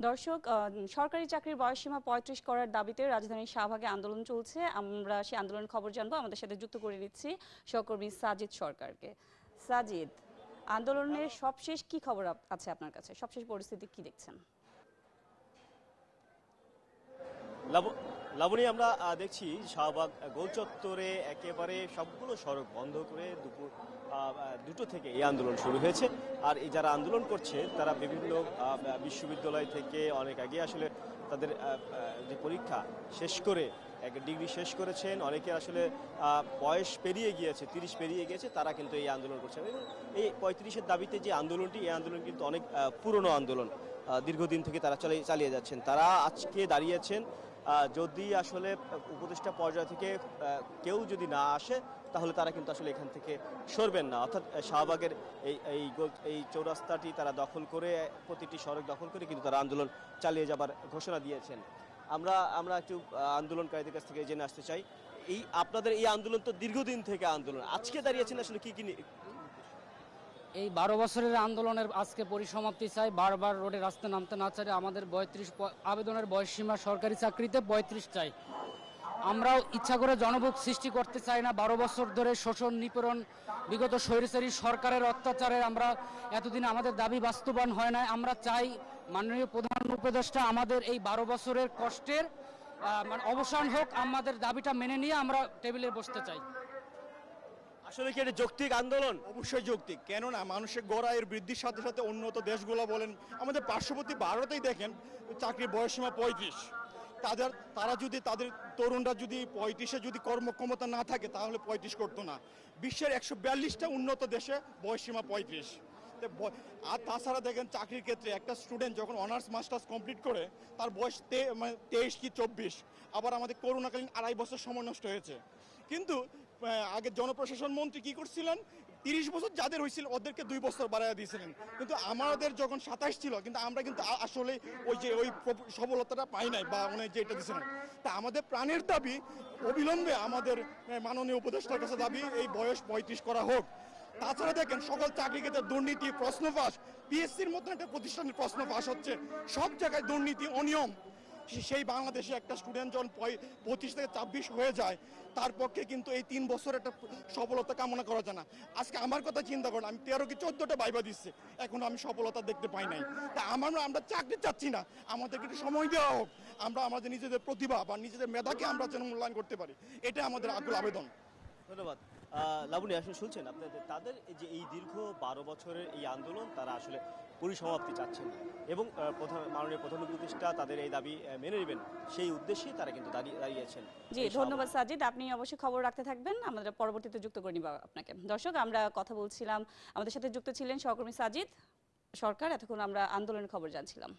দর্শক, সরকারি চাকরির বয়সসীমা ৩৫ করার দাবিতে রাজধানীর শাহবাগে আন্দোলন চলছে। আমরা সেই আন্দোলনের খবর জানবো। আমাদের সাথে যুক্ত করে নিচ্ছি সহকর্মী সাজিদ সরকারকে। সাজিদ, আন্দোলনের সবশেষ কি খবর আছে আপনার কাছে? সবশেষ পরিস্থিতি কি দেখছেন? লাবণী, আমরা দেখছি শাহবাগ গোল চত্বরে একেবারে সবগুলো সড়ক বন্ধ করে দুপুর 2টো থেকে এই আন্দোলন শুরু হয়েছে। আর এই যারা আন্দোলন করছে তারা বিভিন্ন বিশ্ববিদ্যালয় থেকে অনেক আগে আসলে তাদের যে পরীক্ষা শেষ করে এক ডিগ্রি শেষ করেছেন, অনেকে আসলে বয়স পেরিয়ে গিয়েছে, 30 পেরিয়ে গিয়েছে, তারা কিন্তু এই আন্দোলন করছেন। এবং এই 35-এর দাবিতে যে আন্দোলনটি, এই আন্দোলন কিন্তু অনেক পুরনো আন্দোলন, দীর্ঘদিন থেকে তারা চালিয়ে যাচ্ছেন। তারা আজকে দাঁড়িয়েছেন, যদি আসলে উপদেষ্টা পর্যায় থেকে কেউ যদি না আসে তাহলে তারা কিন্তু আসলে এখান থেকে সরবেন না। অর্থাৎ শাহবাগের এই চৌরাস্তাটি তারা দখল করে, প্রতিটি সড়ক দখল করে কিন্তু তারা আন্দোলন চালিয়ে যাবার ঘোষণা দিয়েছেন। আমরা একটু আন্দোলনকারীদের কাছ থেকে জেনে আসতে চাই, আপনাদের এই আন্দোলন তো দীর্ঘদিন থেকে আন্দোলন, আজকে দাঁড়িয়েছেন আসলে কি কি এই 12 বছরের আন্দোলনের আজকে পরিসমাপ্তি চাই। বারবার রোডে রাস্তায় নামতে না চাই। আমাদের 32 আবেদনের বয়সসীমা সরকারি চাকরিতে 35 চাই। আমরাও ইচ্ছা করে জনভোগ সৃষ্টি করতে চাই না। 12 বছর ধরে শোষণ নিপীড়ন, বিগত স্বৈরাচারী সরকারের অত্যাচারে আমরা এতদিন আমাদের দাবি বাস্তবায়ন হয় না। আমরা চাই মাননীয় প্রধান উপদেষ্টা আমাদের এই 12 বছরের কষ্টের অবসান হোক। আমাদের দাবিটা মেনে নিয়ে আমরা টেবিলে বসতে চাই। আসলে কি এটা যৌক্তিক আন্দোলন? অবশ্যই যৌক্তিক। কেননা মানুষের গড় আয়ের বৃদ্ধির সাথে সাথে উন্নত দেশগুলো বলেন, আমাদের পার্শ্ববর্তী ভারতেই দেখেন চাকরির বয়সসীমা 35। তারা যদি তাদের তরুণরা যদি 35-এ যদি কর্মক্ষমতা না থাকে তাহলে 35 করতো না। বিশ্বের 142টা উন্নত দেশে বয়সসীমা 35। আর তাছাড়া দেখেন চাকরির ক্ষেত্রে একটা স্টুডেন্ট যখন অনার্স মাস্টার্স কমপ্লিট করে তার বয়স 23 কি 24। আবার আমাদের করোনাকালীন 2.5 বছর সময় নষ্ট হয়েছে। কিন্তু আগে জনপ্রশাসন মন্ত্রী কি করছিলেন, 30 বছর যাদের হয়েছিল ওদেরকে 2 বছর বাড়াইয়া দিয়েছিলেন। কিন্তু আমাদের যখন 27 ছিল, কিন্তু আমরা কিন্তু আসলে ওই সফলতাটা পাই নাই, বা মানে যেটা দিয়েছিলেন। তা আমাদের প্রাণের দাবি, অবিলম্বে আমাদের মাননীয় উপদেষ্টার কাছে দাবি এই বয়স 35 করা হোক। তাছাড়া দেখেন সকল চাকরি ক্ষেত্রে দুর্নীতি, প্রশ্ন ফাঁস, পিএসসির মতন একটা প্রতিষ্ঠানের প্রশ্ন ফাঁস হচ্ছে, সব জায়গায় দুর্নীতি, অনিয়ম। সেই বাংলাদেশে একটা স্টুডেন্ট যখন 25 থেকে 26 হয়ে যায়, তার পক্ষে কিন্তু এই 3 বছর একটা সফলতা কামনা করা যায় না। আজকে আমার কথা চিন্তা করেন, আমি 13 কি 14টা ভাইবা দিচ্ছি, এখনো আমি সফলতা দেখতে পাই নাই। তা আমরা চাকরি চাচ্ছি না, আমাদেরকে একটু সময় দেওয়া হোক, আমরা আমাদের নিজেদের প্রতিভা বা নিজেদের মেধাকে আমরা যেন মূল্যায়ন করতে পারি, এটা আমাদের আকুল আবেদন। ধন্যবাদ। লাবণী, আসলে শুনছেন আপনাদের, তাদের যে এই দীর্ঘ 12 বছরের এই আন্দোলন তারা আসলে পরিসমাপ্তি চাচ্ছেন এবং মাননীয় প্রধান উপদেষ্টা তাদের এই দাবি মেনে নেবেন, সেই উদ্দেশ্যেই তারা কিন্তু দাঁড়িয়েছেন। জি, ধন্যবাদ সাজিদ। আপনি অবশ্যই খবর রাখতে থাকবেন, আমাদের পরবর্তীতে যুক্ত করে নিব আপনাকে। দর্শক, আমরা কথা বলছিলাম, আমাদের সাথে যুক্ত ছিলেন সহকর্মী সাজিদ সরকার। এতক্ষণ আমরা আন্দোলনের খবর জানছিলাম।